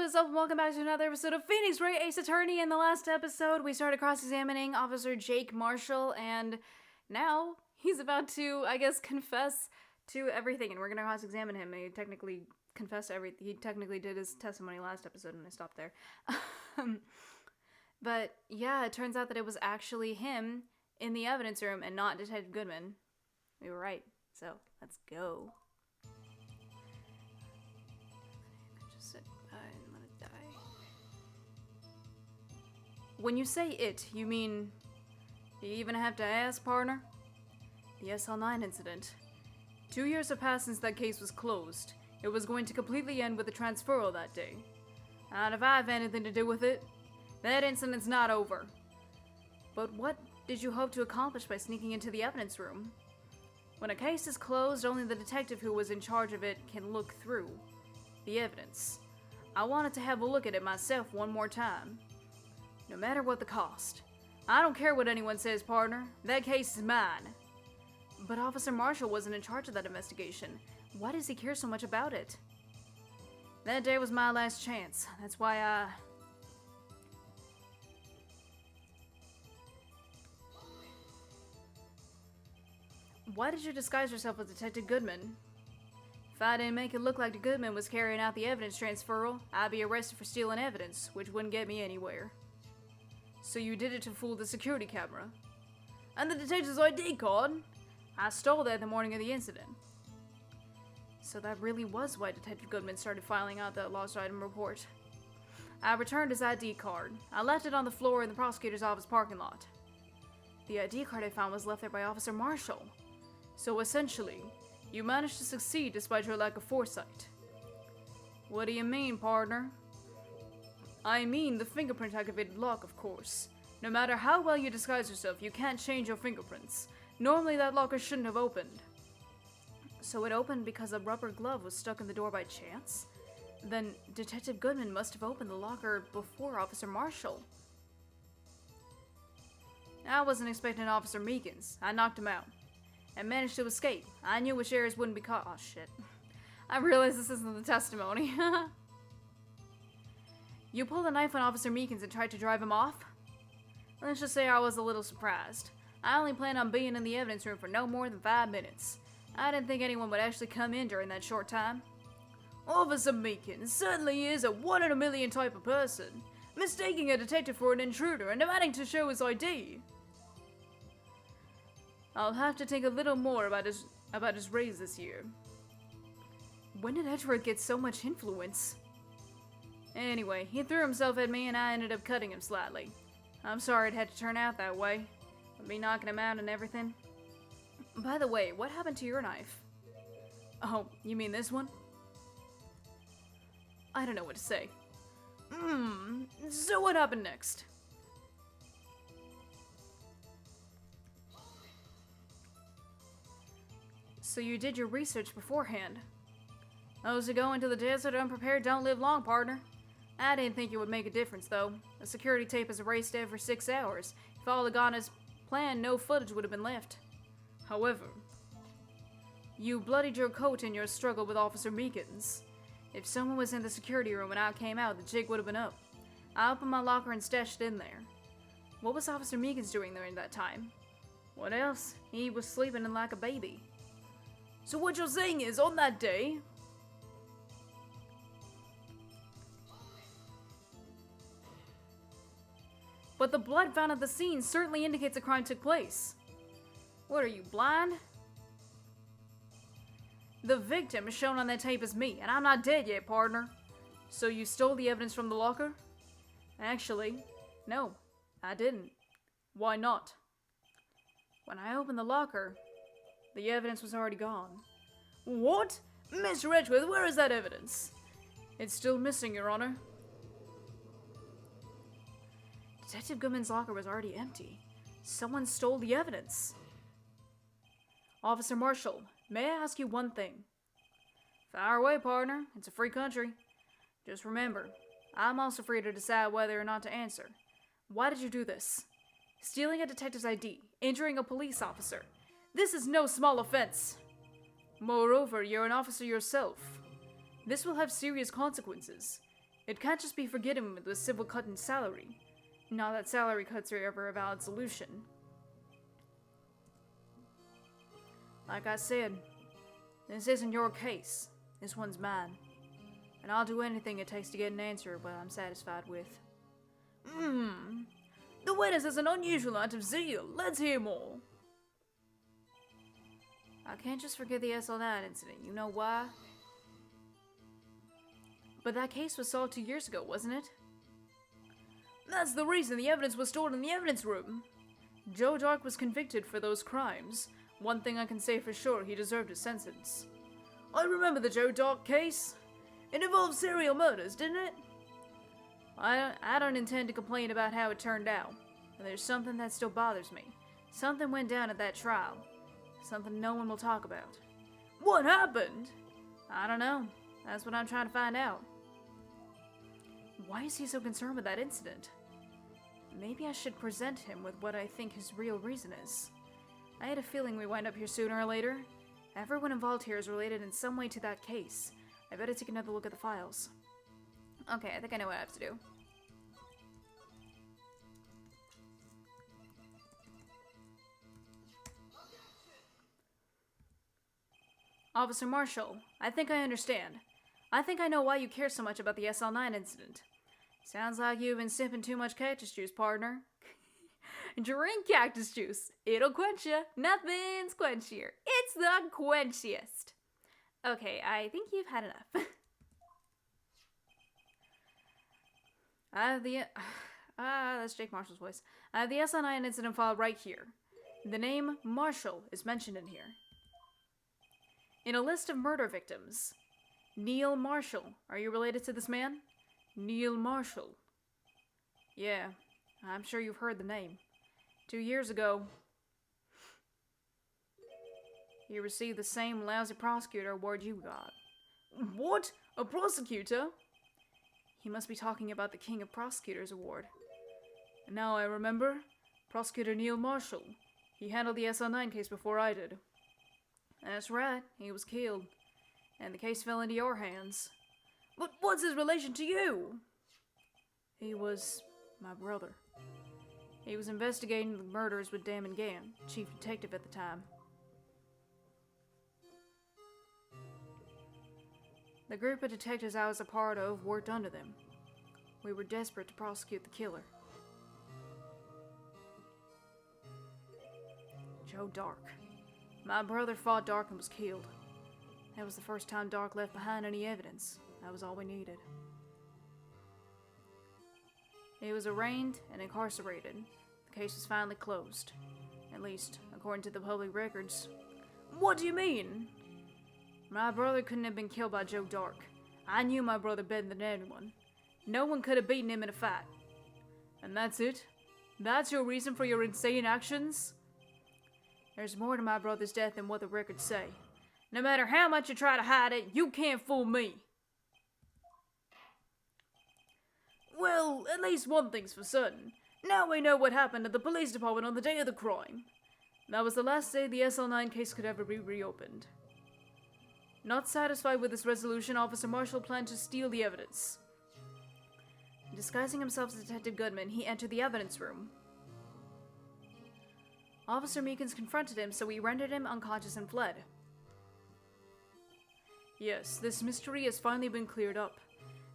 is up and welcome back to another episode of Phoenix Wright, Ace Attorney. In the last episode, we started cross-examining Officer Jake Marshall, and now he's about to, I guess, confess to everything, and we're gonna cross-examine him. He technically confessed to everything. He technically did his testimony last episode, and I stopped there. But yeah, it turns out that it was actually him in the evidence room and not Detective Goodman. We were right, so let's go. When you say it, you mean... Do you even have to ask, partner? The SL9 incident. 2 years have passed since that case was closed. It was going to completely end with the transferal that day. And if I have anything to do with it, that incident's not over. But what did you hope to accomplish by sneaking into the evidence room? When a case is closed, only the detective who was in charge of it can look through the evidence. I wanted to have a look at it myself one more time. No matter what the cost. I don't care what anyone says, partner. That case is mine. But Officer Marshall wasn't in charge of that investigation. Why does he care so much about it? That day was my last chance. That's why I... Why did you disguise yourself as Detective Goodman? If I didn't make it look like the Goodman was carrying out the evidence transferal, I'd be arrested for stealing evidence, which wouldn't get me anywhere. So you did it to fool the security camera. And the detective's ID card? I stole that the morning of the incident. So that really was why Detective Goodman started filing out that lost item report. I returned his ID card. I left it on the floor in the prosecutor's office parking lot. The ID card I found was left there by Officer Marshall. So essentially, you managed to succeed despite your lack of foresight. What do you mean, partner? I mean the fingerprint-activated lock, of course. No matter how well you disguise yourself, you can't change your fingerprints. Normally that locker shouldn't have opened. So it opened because a rubber glove was stuck in the door by chance? Then Detective Goodman must have opened the locker before Officer Marshall. I wasn't expecting Officer Meekins. I knocked him out. And managed to escape. I knew which areas wouldn't be caught. Oh shit. I realize this isn't the testimony. You pulled a knife on Officer Meekins and tried to drive him off? Let's just say I was a little surprised. I only planned on being in the evidence room for no more than 5 minutes. I didn't think anyone would actually come in during that short time. Officer Meekins certainly is a 1 in a million type of person, mistaking a detective for an intruder and demanding to show his ID. I'll have to think a little more about his raise this year. When did Edward get so much influence? Anyway, he threw himself at me and I ended up cutting him slightly. I'm sorry it had to turn out that way. With me knocking him out and everything. By the way, what happened to your knife? Oh, you mean this one? I don't know what to say. So what happened next? So you did your research beforehand. Those who go into the desert unprepared don't live long, partner. I didn't think it would make a difference, though. The security tape is erased every 6 hours. If all had gone as planned, no footage would have been left. However, you bloodied your coat in your struggle with Officer Meekins. If someone was in the security room when I came out, the jig would have been up. I opened my locker and stashed it in there. What was Officer Meekins doing during that time? What else? He was sleeping like a baby. So what you're saying is, on that day... But the blood found at the scene certainly indicates a crime took place. What are you, blind? The victim shown on that tape is me, and I'm not dead yet, partner. So you stole the evidence from the locker? Actually, no, I didn't. Why not? When I opened the locker, the evidence was already gone. What? Mr. Edgeworth, where is that evidence? It's still missing, Your Honor. Detective Goodman's locker was already empty. Someone stole the evidence. Officer Marshall, may I ask you one thing? Fire away, partner. It's a free country. Just remember, I'm also free to decide whether or not to answer. Why did you do this? Stealing a detective's ID, injuring a police officer. This is no small offense. Moreover, you're an officer yourself. This will have serious consequences. It can't just be forgiven with a civil cut in salary. Not that salary cuts are ever a valid solution. Like I said, this isn't your case. This one's mine. And I'll do anything it takes to get an answer what I'm satisfied with. The witness has an unusual amount of zeal. Let's hear more. I can't just forget the SL9 incident. You know why? But that case was solved 2 years ago, wasn't it? That's the reason the evidence was stored in the evidence room. Joe Dark was convicted for those crimes. One thing I can say for sure, he deserved his sentence. I remember the Joe Dark case. It involved serial murders, didn't it? I don't intend to complain about how it turned out. But there's something that still bothers me. Something went down at that trial. Something no one will talk about. What happened? I don't know. That's what I'm trying to find out. Why is he so concerned with that incident? Maybe I should present him with what I think his real reason is. I had a feeling we wind up here sooner or later. Everyone involved here is related in some way to that case. I better take another look at the files. Okay, I think I know what I have to do. Officer Marshall, I think I understand. I think I know why you care so much about the SL9 incident. Sounds like you've been sipping too much cactus juice, partner. Drink cactus juice. It'll quench ya. Nothing's quenchier. It's the quenchiest. Okay, I think you've had enough. That's Jake Marshall's voice. I have the SL9 incident file right here. The name Marshall is mentioned in here. In a list of murder victims. Neil Marshall. Are you related to this man? Neil Marshall. Yeah, I'm sure you've heard the name. 2 years ago, he received the same lousy prosecutor award you got. What? A prosecutor? He must be talking about the King of Prosecutors award. And now I remember. Prosecutor Neil Marshall. He handled the SL9 case before I did. That's right, he was killed. And the case fell into your hands. But what's his relation to you? He was my brother. He was investigating the murders with Damon Gann, chief detective at the time. The group of detectives I was a part of worked under them. We were desperate to prosecute the killer. Joe Dark. My brother fought Dark and was killed. That was the first time Dark left behind any evidence. That was all we needed. He was arraigned and incarcerated. The case was finally closed. At least, according to the public records. What do you mean? My brother couldn't have been killed by Joe Dark. I knew my brother better than anyone. No one could have beaten him in a fight. And that's it? That's your reason for your insane actions? There's more to my brother's death than what the records say. No matter how much you try to hide it, you can't fool me. Well, at least one thing's for certain. Now we know what happened at the police department on the day of the crime. That was the last day the SL9 case could ever be reopened. Not satisfied with this resolution, Officer Marshall planned to steal the evidence. Disguising himself as Detective Goodman, he entered the evidence room. Officer Meekins confronted him, so he rendered him unconscious and fled. Yes, this mystery has finally been cleared up.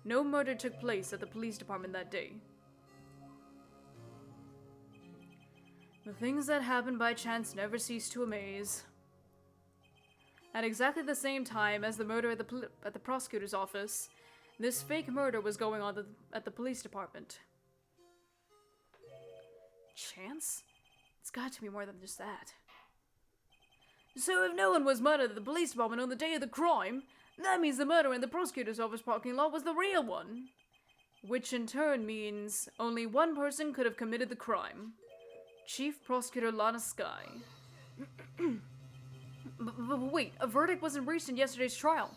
No murder took place at the police department that day. The things that happen by chance never cease to amaze. At exactly the same time as the murder at the prosecutor's office, this fake murder was going on at the police department. Chance? It's got to be more than just that. So if no one was murdered at the police department on the day of the crime, that means the murder in the prosecutor's office parking lot was the real one. Which in turn means only one person could have committed the crime. Chief Prosecutor Lana Skye. But wait, a verdict wasn't reached in yesterday's trial.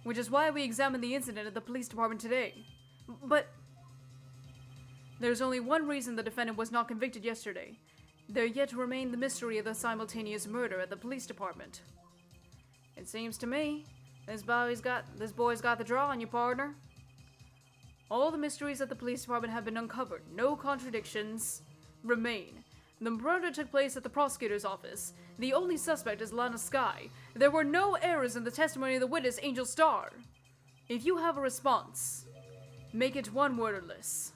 Which is why we examined the incident at the police department today. But there's only one reason the defendant was not convicted yesterday. There yet remained the mystery of the simultaneous murder at the police department. It seems to me This boy's got the draw on you, partner. All the mysteries at the police department have been uncovered. No contradictions remain. The murder took place at the prosecutor's office. The only suspect is Lana Sky. There were no errors in the testimony of the witness, Angel Star. If you have a response, make it one word or less.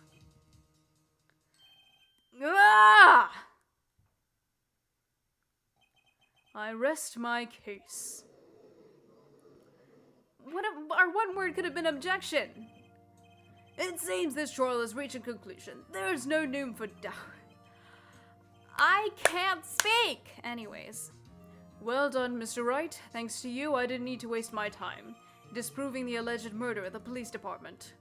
Ah! I rest my case. Our one word could have been objection. It seems this trial has reached a conclusion. There's no room for doubt. I can't speak! Anyways. Well done, Mr. Wright. Thanks to you, I didn't need to waste my time disproving the alleged murder at the police department.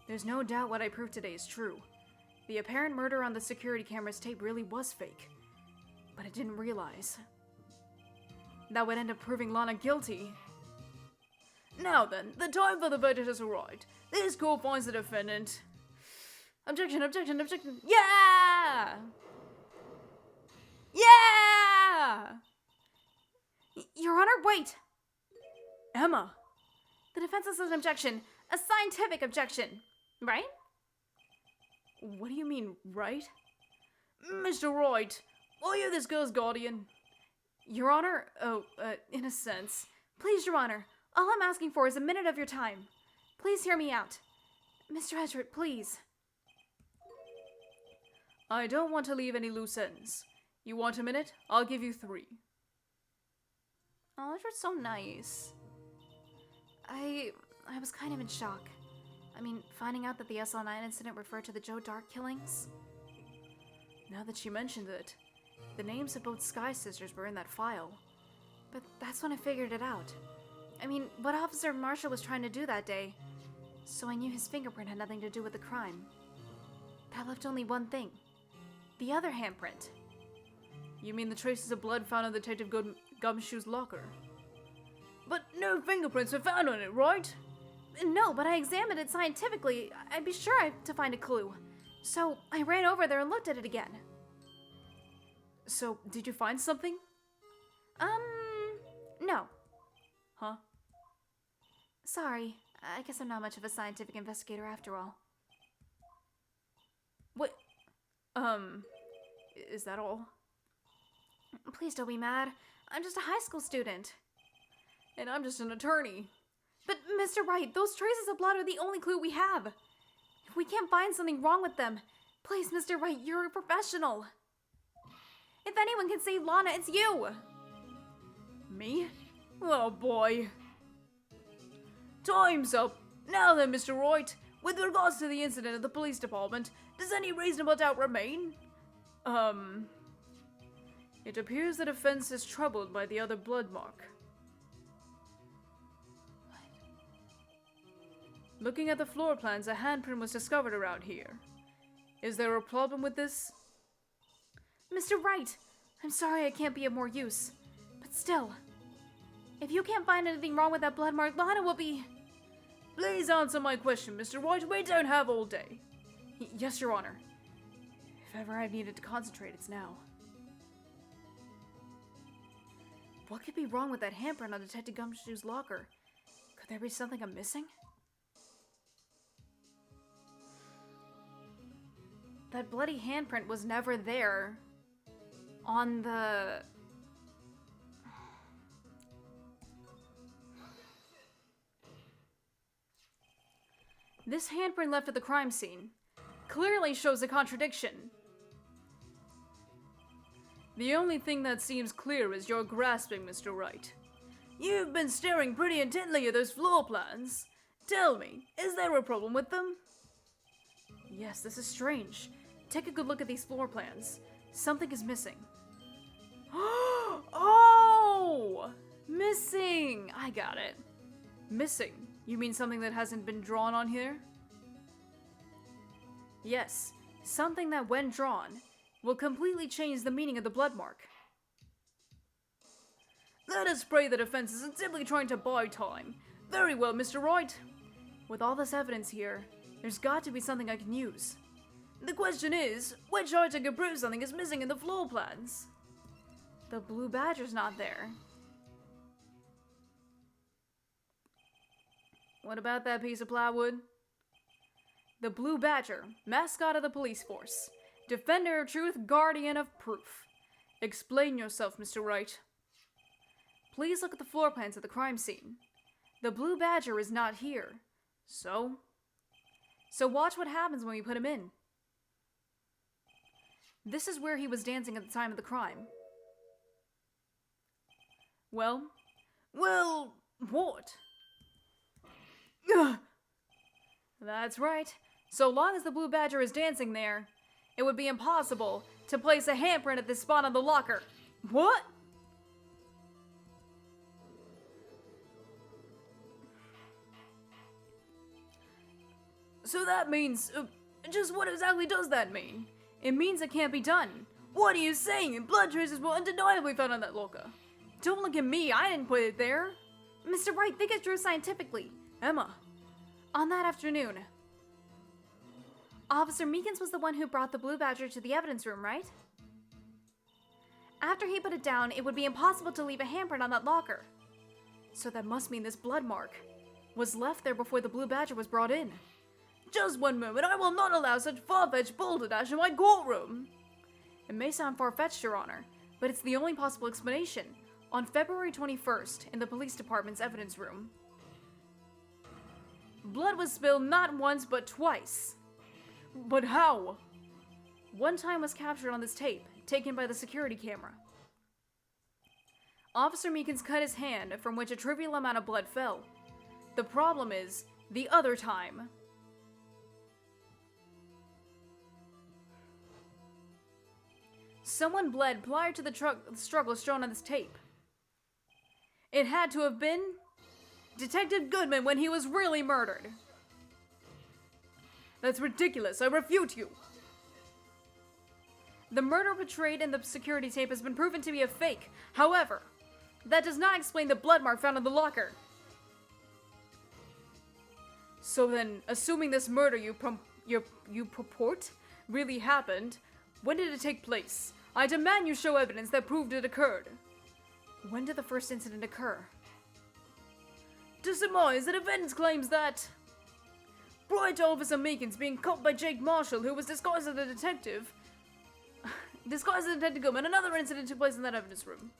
There's no doubt what I proved today is true. The apparent murder on the security camera's tape really was fake. But I didn't realize that would end up proving Lana guilty. Now then, the time for the verdict has arrived. This court finds the defendant... Objection, objection, objection. Yeah! Yeah! Your Honor, wait! Emma! The defense has an objection. A scientific objection. Right? What do you mean, right? Mr. Wright, are you this girl's guardian? Your Honor? Oh, in a sense. Please, Your Honor. All I'm asking for is a minute of your time. Please hear me out. Mr. Edgeworth, please. I don't want to leave any loose ends. You want a minute? I'll give you 3. Oh, you're so nice. I was kind of in shock. I mean, finding out that the SL9 incident referred to the Joe Dark killings. Now that she mentioned it, the names of both Sky sisters were in that file. But that's when I figured it out. I mean, what Officer Marshall was trying to do that day. So I knew his fingerprint had nothing to do with the crime. That left only one thing. The other handprint. You mean the traces of blood found in Detective Gumshoe's locker? But no fingerprints were found on it, right? No, but I examined it scientifically. I'd be sure to find a clue. So I ran over there and looked at it again. So, did you find something? No. Huh? Sorry. I guess I'm not much of a scientific investigator after all. What? Is that all? Please don't be mad. I'm just a high school student. And I'm just an attorney. But, Mr. Wright, those traces of blood are the only clue we have. If we can't find something wrong with them, please, Mr. Wright, you're a professional. If anyone can save Lana, it's you. Me? Oh, boy. Time's up. Now then, Mr. Wright, with regards to the incident at the police department, does any reasonable doubt remain? It appears the defense is troubled by the other blood mark. Looking at the floor plans, a handprint was discovered around here. Is there a problem with this? Mr. Wright, I'm sorry I can't be of more use. But still, if you can't find anything wrong with that blood mark, Lana will be... Please answer my question, Mr. Wright. We don't have all day. Yes, Your Honor. If ever I've needed to concentrate, it's now. What could be wrong with that handprint on Detective Gumshoe's locker? Could there be something I'm missing? That bloody handprint was never there on the... This handprint left at the crime scene clearly shows a contradiction. The only thing that seems clear is your grasping, Mr. Wright. You've been staring pretty intently at those floor plans. Tell me, is there a problem with them? Yes, this is strange. Take a good look at these floor plans. Something is missing. Oh! Missing! I got it. Missing? You mean something that hasn't been drawn on here? Yes, something that, when drawn, will completely change the meaning of the blood mark. Let us pray the defense isn't simply trying to buy time. Very well, Mr. Wright. With all this evidence here, there's got to be something I can use. The question is, which item can prove something is missing in the floor plans? The blue badger's not there. What about that piece of plywood? The Blue Badger, mascot of the police force. Defender of truth, guardian of proof. Explain yourself, Mr. Wright. Please look at the floor plans of the crime scene. The Blue Badger is not here. So watch what happens when we put him in. This is where he was dancing at the time of the crime. Well, what? Ugh. That's right. So long as the Blue Badger is dancing there, it would be impossible to place a handprint at this spot on the locker. What? So that means, just what exactly does that mean? It means it can't be done. What are you saying? Blood traces were undeniably found on that locker. Don't look at me, I didn't put it there. Mr. Wright, think it through scientifically. Emma. On that afternoon, Officer Meekins was the one who brought the Blue Badger to the evidence room, right? After he put it down, it would be impossible to leave a handprint on that locker. So that must mean this blood mark was left there before the Blue Badger was brought in. Just one moment, I will not allow such far-fetched balderdash in my courtroom. It may sound far-fetched, Your Honor, but it's the only possible explanation. On February 21st, in the police department's evidence room, blood was spilled not once, but twice. But how? One time was captured on this tape, taken by the security camera. Officer Meekins cut his hand, from which a trivial amount of blood fell. The problem is, the other time. Someone bled prior to the struggle shown on this tape. It had to have been Detective Goodman when he was really murdered. That's ridiculous. I refute you. The murder portrayed in the security tape has been proven to be a fake. However, that does not explain the blood mark found in the locker. So then, assuming this murder you purport really happened, when did it take place? I demand you show evidence that proved it occurred. When did the first incident occur? To surmise, the defense claims that Wright Officer Meekins being caught by Jake Marshall, who was disguised as a detective, Goodman, another incident took place in that evidence room.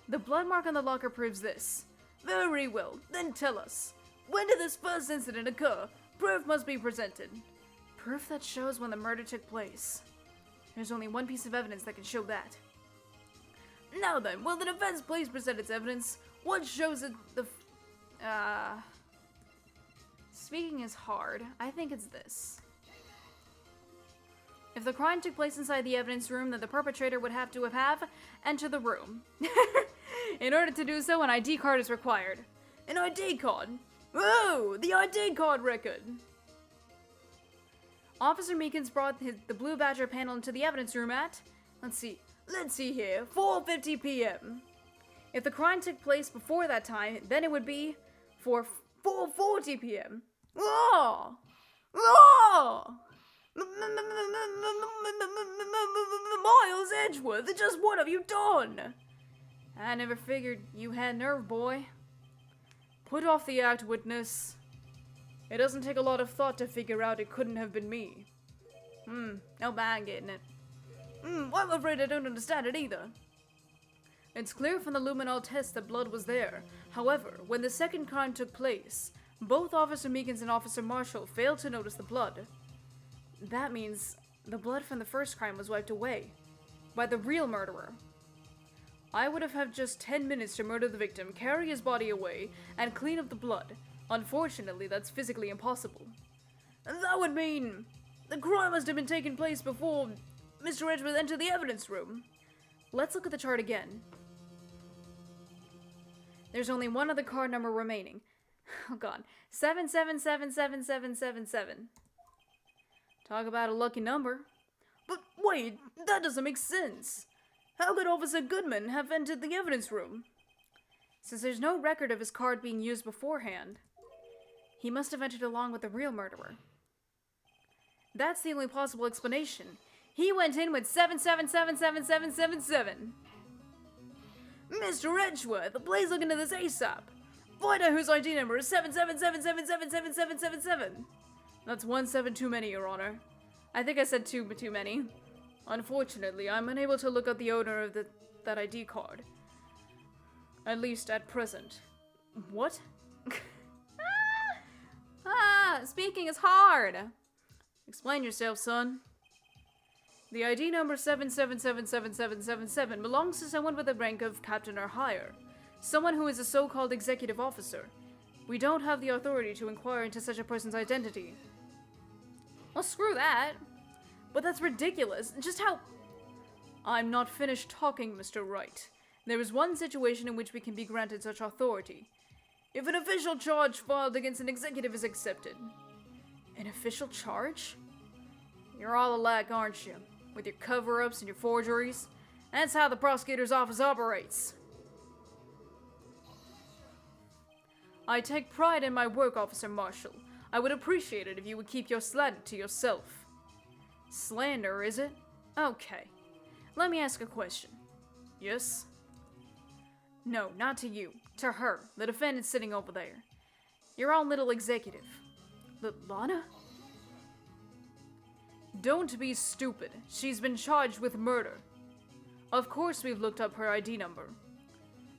The blood mark on the locker proves this. Very well, then tell us. When did this first incident occur? Proof must be presented. Proof that shows when the murder took place. There's only one piece of evidence that can show that. Now then, will the defense please present its evidence? What shows it Speaking is hard. I think it's this. If the crime took place inside the evidence room, then the perpetrator would have to have entered the room. In order to do so, an ID card is required. An ID card? Oh, the ID card record! Officer Meekins brought the Blue Badger panel into the evidence room at, let's see here, 4:50 p.m. If the crime took place before that time, then it would be 4:40 p.m. Oh! Oh! Miles Edgeworth, just what have you done? I never figured you had nerve, boy. Put off the act, witness. It doesn't take a lot of thought to figure out it couldn't have been me. No, I'm getting it. I'm afraid I don't understand it either. It's clear from the luminol test that blood was there. However, when the second crime took place, both Officer Meekins and Officer Marshall failed to notice the blood. That means the blood from the first crime was wiped away by the real murderer. I would have had just 10 minutes to murder the victim, carry his body away, and clean up the blood. Unfortunately, that's physically impossible. And that would mean the crime must have been taking place before Mr. Edgeworth entered the evidence room. Let's look at the chart again. There's only one other card number remaining. Oh god. 77777777. Talk about a lucky number. But wait, that doesn't make sense. How could Officer Goodman have entered the evidence room? Since there's no record of his card being used beforehand, he must have entered along with the real murderer. That's the only possible explanation. He went in with 777777. Mr. Edgeworth, please look into this ASAP. Find out whose ID number is 777777777. That's 17 too many, Your Honor. I think I said two too many. Unfortunately, I'm unable to look up the owner of that ID card. At least at present. What? Speaking is hard. Explain yourself, son. The ID number 7777777 belongs to someone with the rank of captain or higher. Someone who is a so-called executive officer. We don't have the authority to inquire into such a person's identity. Well, screw that. But that's ridiculous. Just how... I'm not finished talking, Mr. Wright. There is one situation in which we can be granted such authority. If an official charge filed against an executive is accepted. An official charge? You're all alike, aren't you? With your cover-ups and your forgeries. That's how the prosecutor's office operates. I take pride in my work, Officer Marshall. I would appreciate it if you would keep your slander to yourself. Slander, is it? Okay. Let me ask a question. Yes? No, not to you. To her, the defendant sitting over there. Your own little executive. Lana? Don't be stupid. She's been charged with murder. Of course we've looked up her ID number.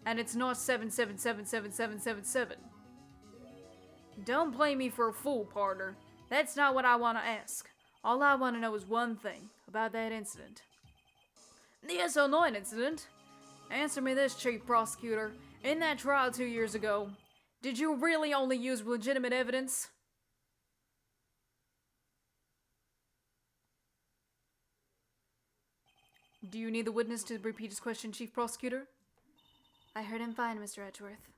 And it's not 7777777. Don't play me for a fool, partner. That's not what I want to ask. All I want to know is one thing about that incident. The SO9 incident? Answer me this, Chief Prosecutor. In that trial 2 years ago, did you really only use legitimate evidence? Do you need the witness to repeat his question, Chief Prosecutor? I heard him fine, Mr. Edgeworth.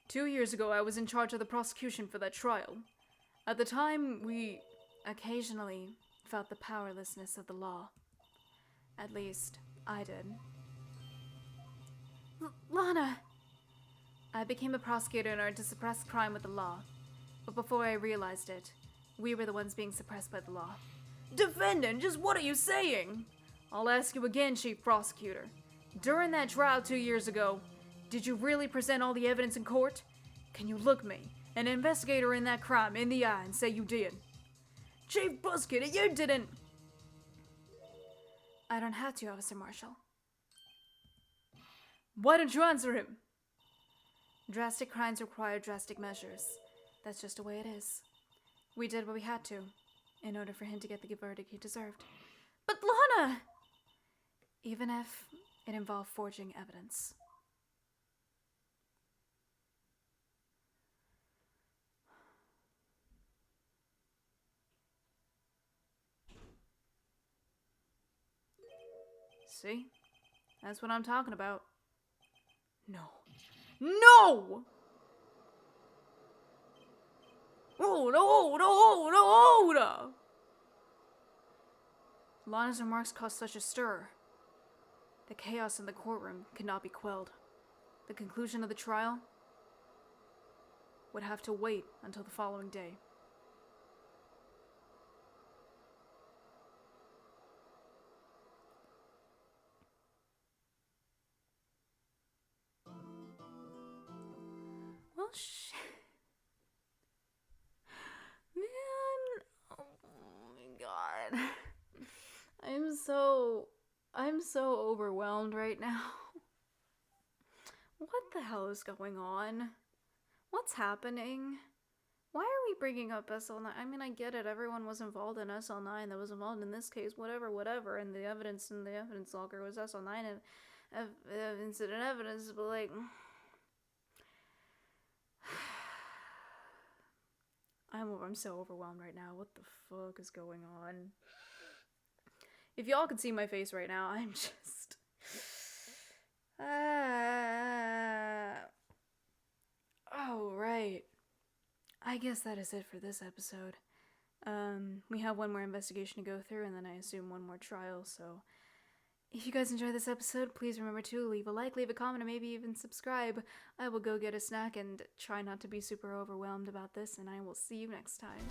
2 years ago, I was in charge of the prosecution for that trial. At the time, we occasionally felt the powerlessness of the law. At least, I did. Lana! I became a prosecutor in order to suppress crime with the law. But before I realized it, we were the ones being suppressed by the law. Defendant, just what are you saying? I'll ask you again, Chief Prosecutor. During that trial 2 years ago, did you really present all the evidence in court? Can you look me, an investigator in that crime, in the eye and say you did? Chief Prosecutor, you didn't! I don't have to, Officer Marshall. Why don't you answer him? Drastic crimes require drastic measures. That's just the way it is. We did what we had to, in order for him to get the verdict he deserved. But Lana! Even if it involved forging evidence. See? That's what I'm talking about. No. No! Hold up! Lana's remarks caused such a stir. The chaos in the courtroom could not be quelled. The conclusion of the trial would have to wait until the following day. Well, shit. Man, oh my god. I'm so overwhelmed right now. What the hell is going on? What's happening? Why are we bringing up SL9? I mean, I get it. Everyone was involved in SL9 that was involved in this case, whatever. And the evidence in the evidence locker was SL9 and incident evidence, but like... I'm so overwhelmed right now. What the fuck is going on? If y'all could see my face right now, I'm just... Oh, right. I guess that is it for this episode. We have one more investigation to go through, and then I assume one more trial, so... If you guys enjoyed this episode, please remember to leave a like, leave a comment, and maybe even subscribe. I will go get a snack and try not to be super overwhelmed about this, and I will see you next time.